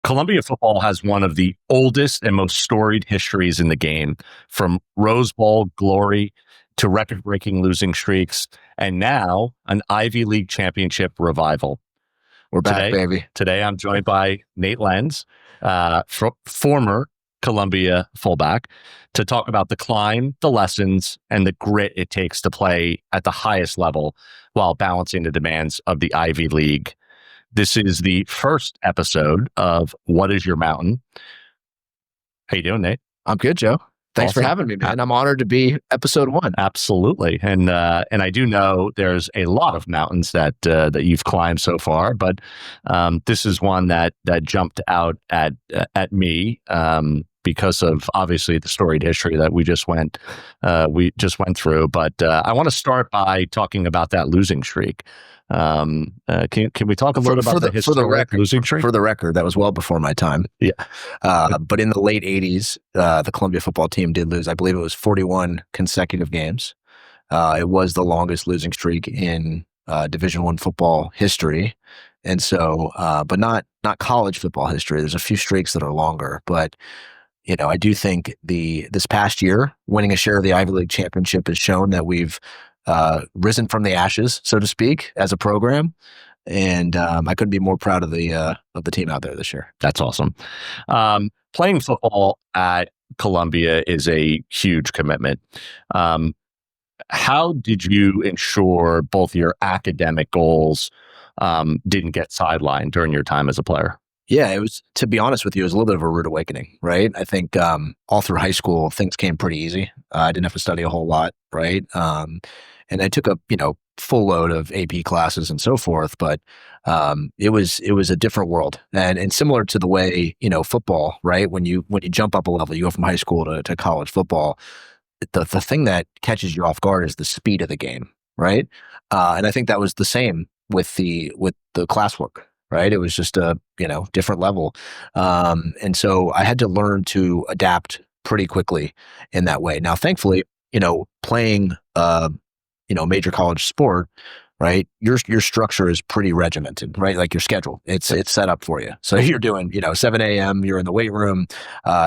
Columbia football has one of the oldest and most storied histories in the game, from Rose Bowl glory to record-breaking losing streaks, and now an Ivy League championship revival. We're back, baby. Today I'm joined by Nate Lenz, former Columbia fullback, to talk about the climb, the lessons, and the grit it takes to play at the highest level while balancing the demands of the Ivy League. This is the first episode of What is Your Mountain? How you doing, Nate? I'm good, Joe. Thanks for having me, man. I'm honored to be episode 1. Absolutely. And I do know there's a lot of mountains that you've climbed so far, but this is one that jumped out at me because of obviously the storied history that we just went through. But I want to start by talking about that losing streak. Can we talk a little about the history of the losing streak? For the record, that was well before my time. Yeah. But in the late 80s, the Columbia football team did lose. I believe it was 41 consecutive games. It was the longest losing streak in Division I football history. And so, but not college football history. There's a few streaks that are longer, but I do think this past year, winning a share of the Ivy League championship has shown that we've risen from the ashes, so to speak, as a program. And I couldn't be more proud of the team out there this year. That's awesome. Playing football at Columbia is a huge commitment. How did you ensure both your academic goals didn't get sidelined during your time as a player? Yeah, it was, to be honest with you, it was a little bit of a rude awakening, right? I think all through high school, things came pretty easy. I didn't have to study a whole lot, right? And I took a full load of AP classes and so forth, but it was a different world, and similar to the way football, right? When you jump up a level, you go from high school to college football. The thing that catches you off guard is the speed of the game, right? And I think that was the same with the classwork. Right. It was just a, different level. And so I had to learn to adapt pretty quickly in that way. Now, thankfully, playing, major college sport, right, your structure is pretty regimented, right? Like your schedule, it's set up for you. So you're doing, 7 a.m., you're in the weight room.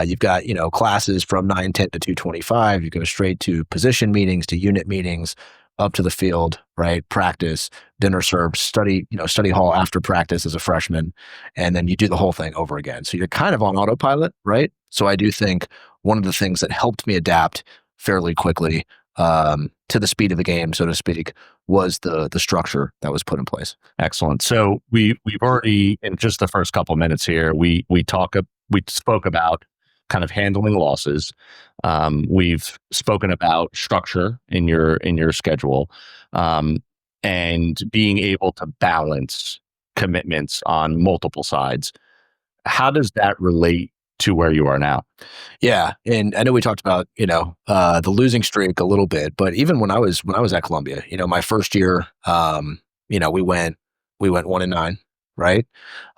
You've got, classes from 9:10 to 2:25. You go straight to position meetings, to unit meetings, up to the field, right? Practice, dinner served, study hall after practice as a freshman, and then you do the whole thing over again. So you're kind of on autopilot, right? So I do think one of the things that helped me adapt fairly quickly to the speed of the game, so to speak, was the structure that was put in place. Excellent. So we've already, in just the first couple minutes here, we spoke about kind of handling losses. We've spoken about structure in your schedule, and being able to balance commitments on multiple sides. How does that relate to where you are now? Yeah, and I know we talked about the losing streak a little bit, but even when I was at Columbia, my first year, we went 1-9. Right.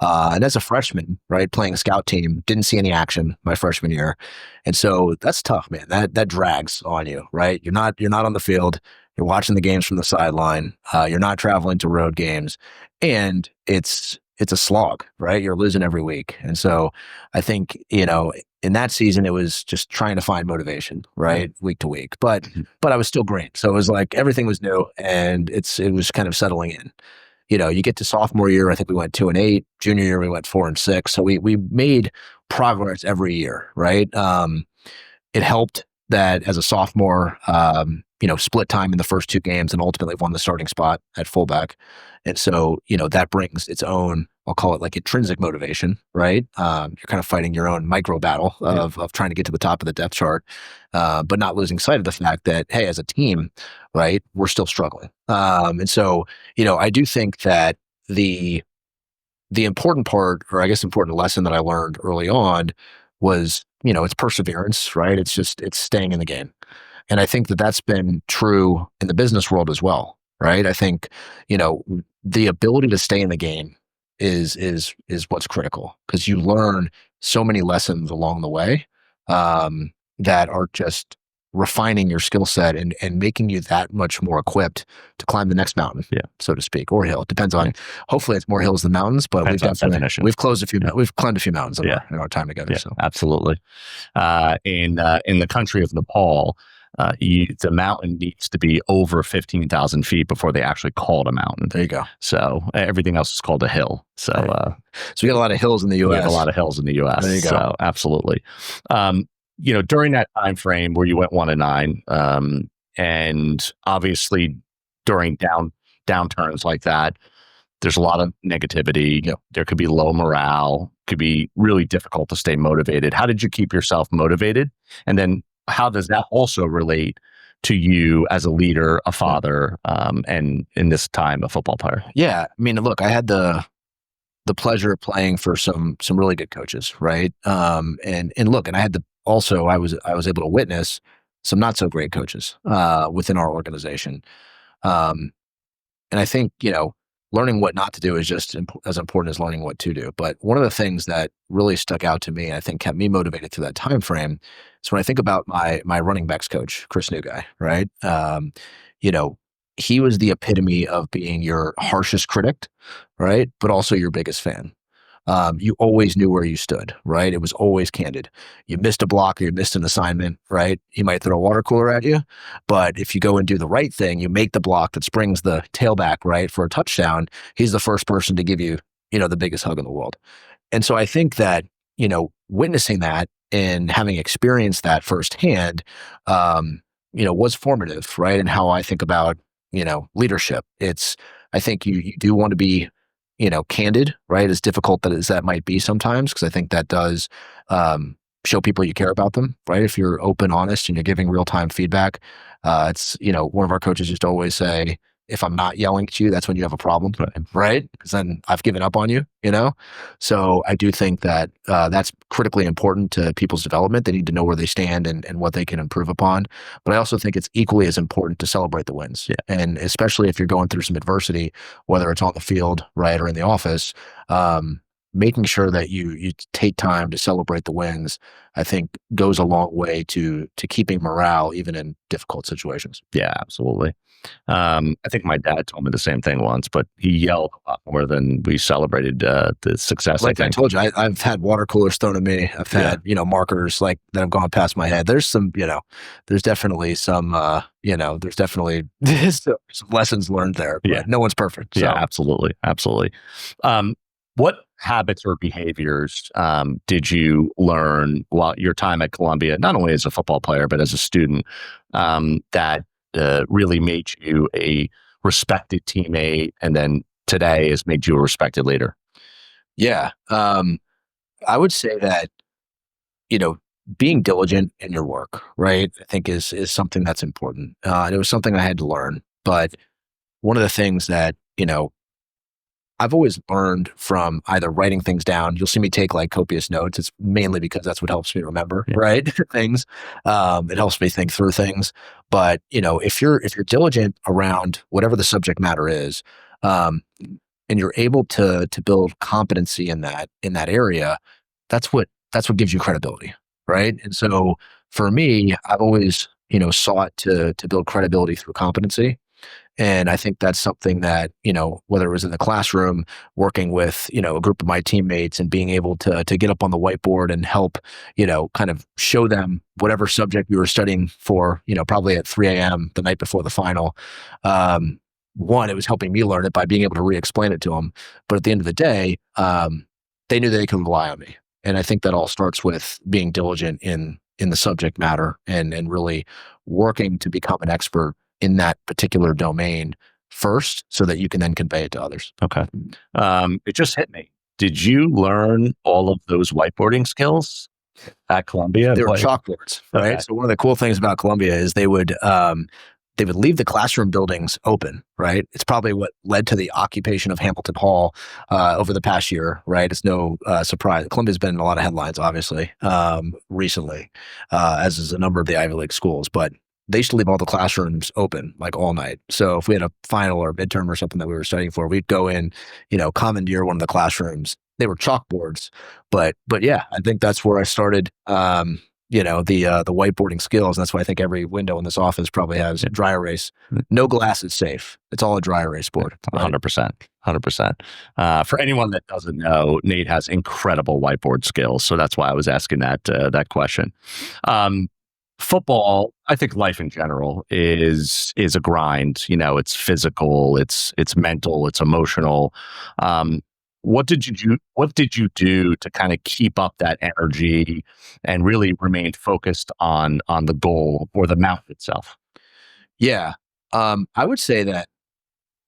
And as a freshman, right, playing a scout team, didn't see any action my freshman year. And so that's tough, man. That drags on you, right? You're not on the field. You're watching the games from the sideline. You're not traveling to road games, and it's a slog, right? You're losing every week. And so I think, in that season, it was just trying to find motivation, right? Week to week, but I was still green. So it was like everything was new, and it was kind of settling in. You get to sophomore year, I think we went 2-8. Junior year, we went 4-6. So we made progress every year, right? It helped that as a sophomore, split time in the first 2 games and ultimately won the starting spot at fullback. And so, that brings its own, I'll call it like intrinsic motivation, right? You're kind of fighting your own micro battle of trying to get to the top of the depth chart, but not losing sight of the fact that, hey, as a team, right, we're still struggling. And so, I do think that the important part, or I guess important lesson that I learned early on was, it's perseverance, right? It's staying in the game. And I think that that's been true in the business world as well, right? I think, the ability to stay in the game is what's critical, because you learn so many lessons along the way that are just refining your skill set and making you that much more equipped to climb the next mountain, so to speak, or hill. It depends on, hopefully it's more hills than mountains, but we've climbed a few mountains in our time together. Yeah, so absolutely. In the country of Nepal, the mountain needs to be over 15,000 feet before they actually call it a mountain. There you go. So everything else is called a hill. So, so we got a lot of hills in the U.S. We have a lot of hills in the U.S. There you go. So absolutely. During that time frame where you went 1-9, and obviously during downturns like that, there's a lot of negativity. Yep. There could be low morale. Could be really difficult to stay motivated. How did you keep yourself motivated? And then how does that also relate to you as a leader, a father, and in this time, a football player? Yeah, I mean, look, I had the pleasure of playing for some really good coaches, right? And look, and I had I was able to witness some not so great coaches within our organization. And I think, learning what not to do is just as important as learning what to do. But one of the things that really stuck out to me, and I think kept me motivated through that time frame, is when I think about my running backs coach, Chris Newguy, right? He was the epitome of being your harshest critic, right? But also your biggest fan. You always knew where you stood, right? It was always candid. You missed a block or you missed an assignment, right? He might throw a water cooler at you, but if you go and do the right thing, you make the block that springs the tailback, right, for a touchdown, he's the first person to give you, the biggest hug in the world. And so I think that, witnessing that and having experienced that firsthand, was formative, right? And how I think about, leadership. I think you do want to be, candid, right? As difficult as that might be sometimes, because I think that does show people you care about them, right? If you're open, honest, and you're giving real-time feedback. It's, one of our coaches used to always say, if I'm not yelling at you, that's when you have a problem, right? Because then I've given up on you, So I do think that that's critically important to people's development. They need to know where they stand and what they can improve upon. But I also think it's equally as important to celebrate the wins. And especially if you're going through some adversity, whether it's on the field, right, or in the office, making sure that you take time to celebrate the wins, I think goes a long way to keeping morale even in difficult situations. Yeah, absolutely. I think my dad told me the same thing once, but he yelled a lot more than we celebrated the success. Like I told you, I've had water coolers thrown at me. I've had, markers that have gone past my head. There's some, there's definitely some, there's definitely some lessons learned there, but no one's perfect. So. Yeah, absolutely. Absolutely. What habits or behaviors did you learn while your time at Columbia, not only as a football player, but as a student, that really made you a respected teammate, and then today has made you a respected leader? Yeah. I would say that, being diligent in your work, right, I think is something that's important. And it was something I had to learn. But one of the things that, I've always learned from either writing things down. You'll see me take copious notes. It's mainly because that's what helps me remember, right? Things. It helps me think through things. But if you're diligent around whatever the subject matter is, and you're able to build competency in that area, that's what gives you credibility, right? And so for me, I've always sought to build credibility through competency. And I think that's something that, whether it was in the classroom, working with, a group of my teammates and being able to get up on the whiteboard and help, kind of show them whatever subject we were studying for, probably at 3 a.m. the night before the final. One, it was helping me learn it by being able to re-explain it to them. But at the end of the day, they knew they could rely on me. And I think that all starts with being diligent in the subject matter and really working to become an expert in that particular domain first, so that you can then convey it to others. Okay. It just hit me. Did you learn all of those whiteboarding skills at Columbia? They were chalkboards, right? Okay. So one of the cool things about Columbia is they would leave the classroom buildings open, right? It's probably what led to the occupation of Hamilton Hall over the past year, right? It's no surprise. Columbia's been in a lot of headlines, obviously, recently, as is a number of the Ivy League schools, but they used to leave all the classrooms open all night. So if we had a final or midterm or something that we were studying for, we'd go in, commandeer one of the classrooms. They were chalkboards, but yeah, I think that's where I started, the whiteboarding skills. And that's why I think every window in this office probably has dry erase. No glass is safe. It's all a dry erase board. 100%. 100%. For anyone that doesn't know, Nate has incredible whiteboard skills. So that's why I was asking that question. Football, I think life in general is a grind. It's physical, it's mental, it's emotional. What did you do to kind of keep up that energy and really remain focused on the goal or the mount itself? Yeah. I would say that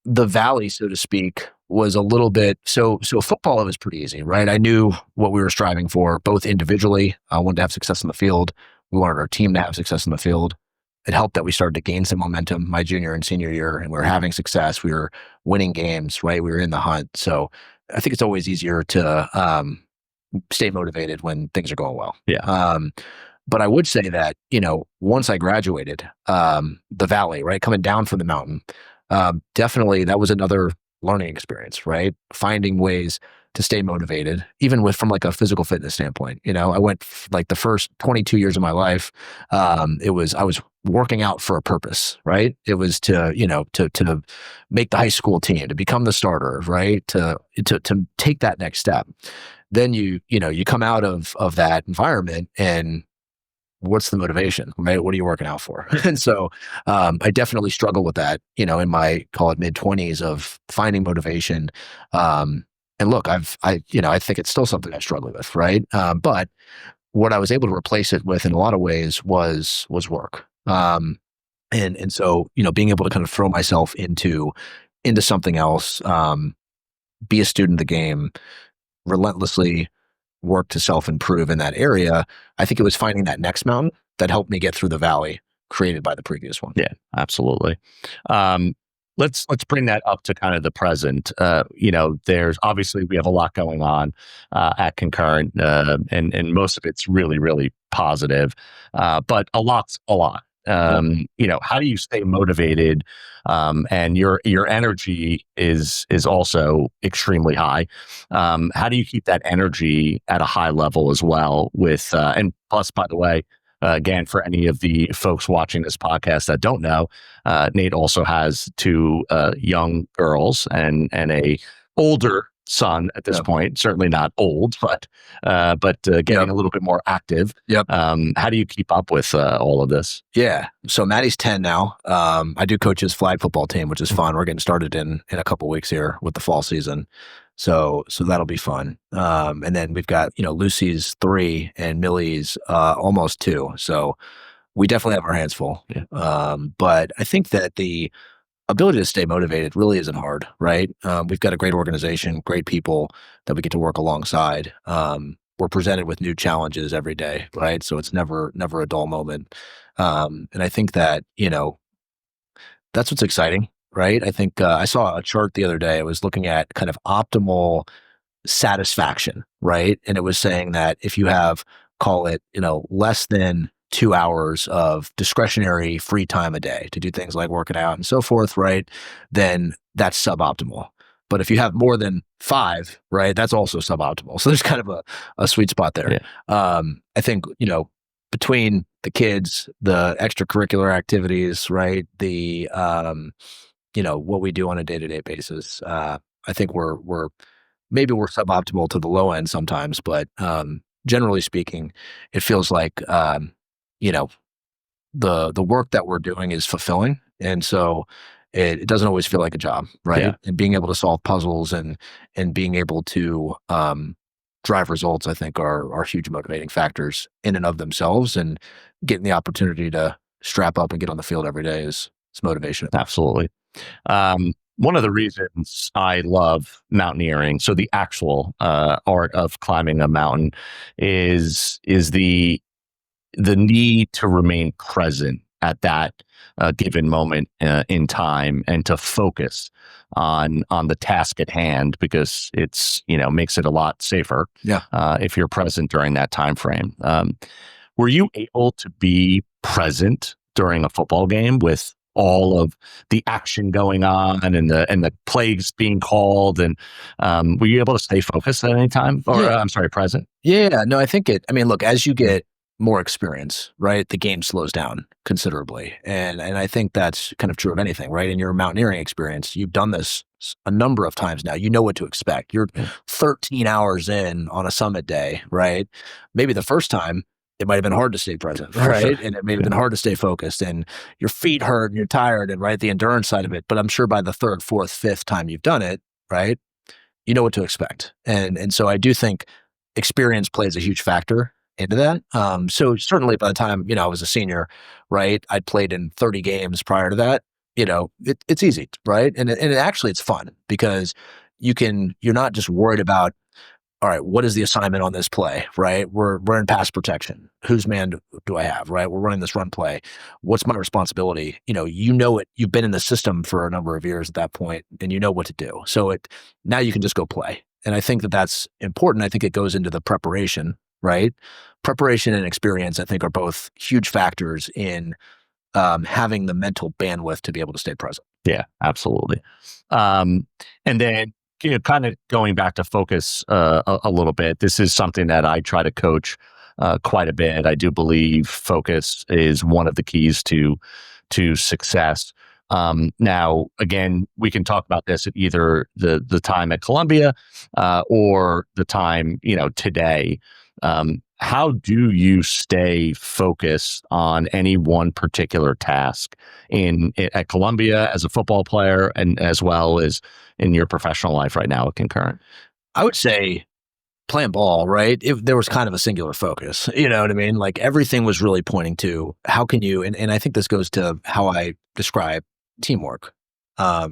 the valley, so to speak, was a little bit so football, it was pretty easy, right? I knew what we were striving for, both individually. I wanted to have success in the field. We wanted our team to have success in the field. It helped that we started to gain some momentum my junior and senior year, and we were having success. We were winning games, right? We were in the hunt. So I think it's always easier to stay motivated when things are going well. Yeah. But I would say that, once I graduated, the valley, right, coming down from the mountain, definitely that was another learning experience, right? Finding ways to stay motivated, even from like a physical fitness standpoint. I went like the first 22 years of my life, I was working out for a purpose, right? It was to make the high school team, to become the starter, right? To take that next step. Then you come out of that environment, and what's the motivation, right? What are you working out for? And so I definitely struggle with that, in my, call it mid-20s, of finding motivation. And look, I think it's still something I struggle with, right? But what I was able to replace it with in a lot of ways was work. And so, being able to kind of throw myself into something else, be a student of the game, relentlessly work to self-improve in that area. I think it was finding that next mountain that helped me get through the valley created by the previous one. Yeah, absolutely. Let's bring that up to kind of the present. There's obviously, we have a lot going on at Concurrent, and most of it's really, really positive, but a lot's a lot. How do you stay motivated? And your energy is also extremely high. How do you keep that energy at a high level as well? And plus, by the way, again, for any of the folks watching this podcast that don't know, Nate also has two young girls and a older son at this point. Certainly not old, but getting a little bit more active. Yep. How do you keep up with all of this? Yeah. So Maddie's 10 now. I do coach his flag football team, which is fun. We're getting started in a couple weeks here with the fall season. So that'll be fun. And then we've got, Lucy's 3 and Millie's almost 2. So we definitely have our hands full. Yeah. But I think that the ability to stay motivated really isn't hard, right? We've got a great organization, great people that we get to work alongside. We're presented with new challenges every day, right? So it's never a dull moment. And I think that, that's what's exciting, right? I think I saw a chart the other day. I was looking at kind of optimal satisfaction, right? And it was saying that if you have, call it, less than 2 hours of discretionary free time a day to do things like working out and so forth, right? Then that's suboptimal. But if you have more than 5, right, that's also suboptimal. So there's kind of a sweet spot there. Yeah. I think, between the kids, the extracurricular activities, right, the, what we do on a day-to-day basis, I think we're maybe we're suboptimal to the low end sometimes, but generally speaking, it feels like, the work that we're doing is fulfilling. And so it doesn't always feel like a job, right? Yeah. And being able to solve puzzles and being able to drive results, I think are huge motivating factors in and of themselves. And getting the opportunity to strap up and get on the field every day is motivation. Absolutely. One of the reasons I love mountaineering, so the actual art of climbing a mountain, is the need to remain present at that given moment in time, and to focus on the task at hand, because it's makes it a lot safer. Yeah. If you're present during that time frame. Were you able to be present during a football game with all of the action going on and the plays being called, and were you able to stay focused at any time, or Yeah. I'm sorry, present? Yeah, no, I think look, as you get more experience, right, the game slows down considerably. And I think that's kind of true of anything, right? In your mountaineering experience, you've done this a number of times now. You know what to expect. You're 13 hours in on a summit day, right? Maybe the first time it might have been hard to stay present, For sure. right? And it may have been hard to stay focused, and your feet hurt and you're tired, and right, the endurance side of it. But I'm sure by the third, fourth, fifth time you've done it, right, you know what to expect. And so I do think experience plays a huge factor into that. So certainly by the time, I was a senior, right, I'd played in 30 games prior to that, it's easy, right? And actually it's fun because you're not just worried about, all right, what is the assignment on this play, right? We're in pass protection. Whose man do I have, right? We're running this run play. What's my responsibility? You know it. You've been in the system for a number of years at that point, and you know what to do. So now you can just go play. And I think that that's important. I think it goes into the preparation, right? Preparation and experience, I think, are both huge factors in having the mental bandwidth to be able to stay present. Yeah, absolutely. And then, kind of going back to focus a little bit, this is something that I try to coach quite a bit. I do believe focus is one of the keys to success. Now, again, we can talk about this at either the time at Columbia or the time, today. How do you stay focused on any one particular task at Columbia as a football player, and as well as in your professional life right now at Concurrent? I would say playing ball, right? There was kind of a singular focus, you know what I mean? Like everything was really pointing to how can you, and I think this goes to how I describe teamwork. I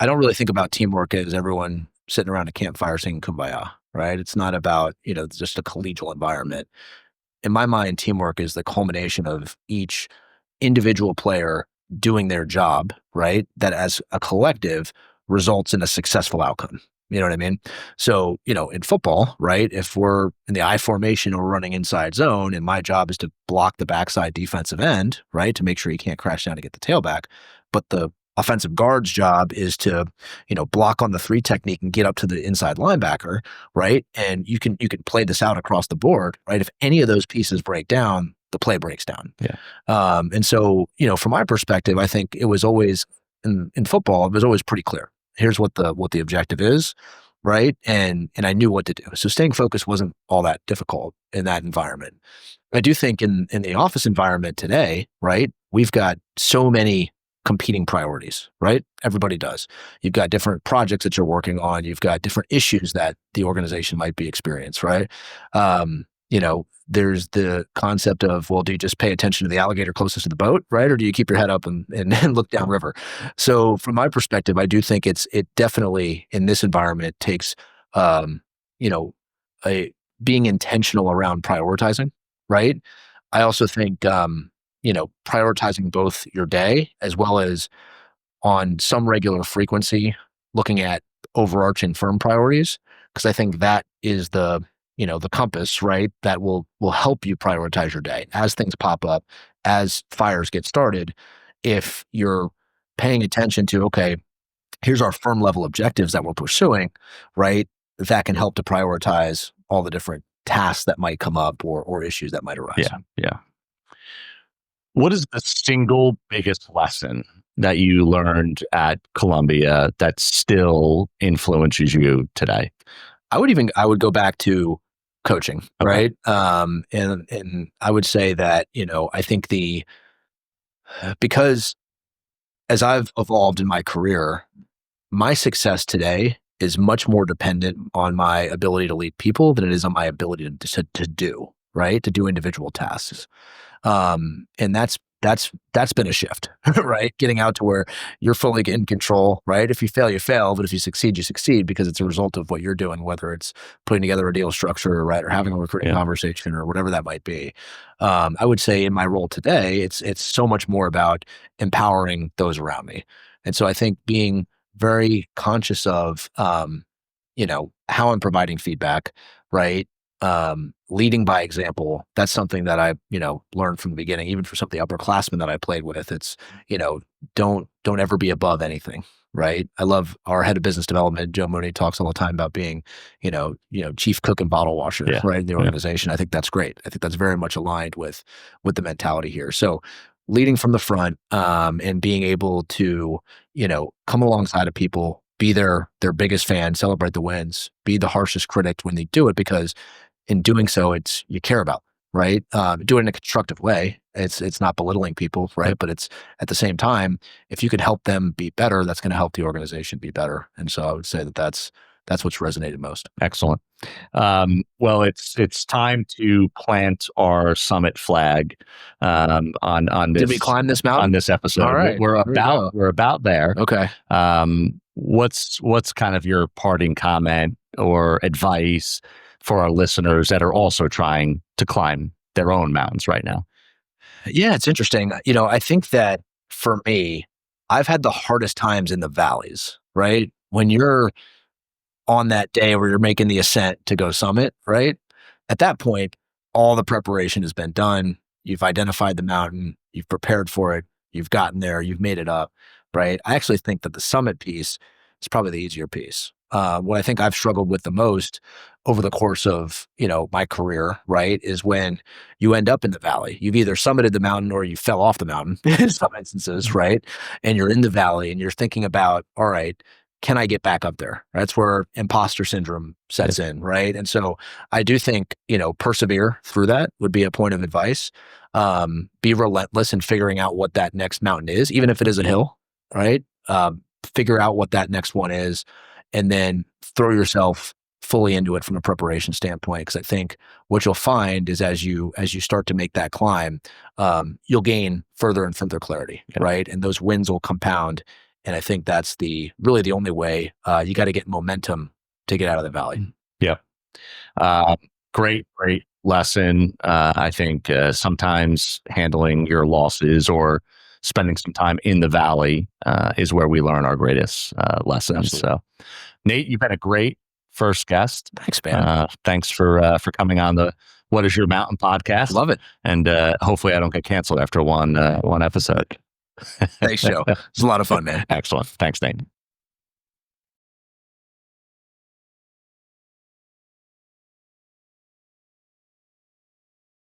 don't really think about teamwork as everyone sitting around a campfire singing Kumbaya, right? It's not about, just a collegial environment. In my mind, teamwork is the culmination of each individual player doing their job, right? That as a collective results in a successful outcome. You know what I mean? So, in football, right? If we're in the I formation or running inside zone, and my job is to block the backside defensive end, right? To make sure he can't crash down to get the tailback. But the offensive guard's job is to, block on the 3 technique and get up to the inside linebacker, right? And you can play this out across the board, right? If any of those pieces break down, the play breaks down. Yeah. And so, from my perspective, I think it was always in football, it was always pretty clear. Here's what the objective is, right? And I knew what to do. So staying focused wasn't all that difficult in that environment. I do think in the office environment today, right, we've got so many competing priorities, right? Everybody does. You've got different projects that you're working on. You've got different issues that the organization might be experiencing, right? There's the concept of, well, do you just pay attention to the alligator closest to the boat, right? Or do you keep your head up and look downriver? So from my perspective, I do think it definitely in this environment takes, being intentional around prioritizing, right? I also think, prioritizing both your day as well as on some regular frequency, looking at overarching firm priorities, because I think that is the compass, right? That will help you prioritize your day as things pop up, as fires get started. If you're paying attention to, okay, here's our firm level objectives that we're pursuing, right? That can help to prioritize all the different tasks that might come up or issues that might arise. Yeah. What is the single biggest lesson that you learned at Columbia that still influences you today? I would go back to coaching, Okay. right? And I would say that, I think because as I've evolved in my career, my success today is much more dependent on my ability to lead people than it is on my ability to do, right? To do individual tasks. And that's been a shift, right? Getting out to where you're fully in control, right? If you fail, you fail, but if you succeed, you succeed because it's a result of what you're doing, whether it's putting together a deal structure, right, or having a recruiting conversation or whatever that might be. I would say in my role today, it's so much more about empowering those around me. And so I think being very conscious of, how I'm providing feedback, right? Leading by example, that's something that I, learned from the beginning, even for some of the upperclassmen that I played with. It's, don't ever be above anything, right? I love our head of business development, Joe Mooney, talks all the time about being, chief cook and bottle washer, Yeah. right, in the organization. I think that's great. I think that's very much aligned with the mentality here. So leading from the front, and being able to, come alongside of people, be their biggest fan, celebrate the wins, be the harshest critic when they do it, because in doing so, it's you care about, right? Do it in a constructive way. It's not belittling people, right? But it's at the same time, if you could help them be better, that's going to help the organization be better. And so I would say that that's what's resonated most. Excellent. Well, it's time to plant our summit flag on this. Did we climb this mountain on this episode? All right, We're about there. Okay. What's kind of your parting comment or advice for our listeners that are also trying to climb their own mountains right now? Yeah, it's interesting. I think that for me, I've had the hardest times in the valleys, right? When you're on that day where you're making the ascent to go summit, right? At that point, all the preparation has been done. You've identified the mountain, you've prepared for it, you've gotten there, you've made it up, right? I actually think that the summit piece is probably the easier piece. What I think I've struggled with the most over the course of, my career, right, is when you end up in the valley. You've either summited the mountain or you fell off the mountain in some instances, right? And you're in the valley and you're thinking about, all right, can I get back up there? That's where imposter syndrome sets in, right? And so I do think, persevere through that would be a point of advice. Be relentless in figuring out what that next mountain is, even if it is a hill, right? Figure out what that next one is, and then throw yourself fully into it from a preparation standpoint. Because I think what you'll find is as you start to make that climb, you'll gain further and further clarity, right? And those wins will compound. And I think that's really the only way. You got to get momentum to get out of the valley. Yeah. Great lesson. I think sometimes handling your losses or spending some time in the valley is where we learn our greatest lessons. Absolutely. So, Nate, you've been a great first guest. Thanks, man. Thanks for coming on the What Is Your Mountain podcast. Love it. And hopefully I don't get canceled after one episode. Thanks, Joe. It's a lot of fun, man. Excellent. Thanks, Nate.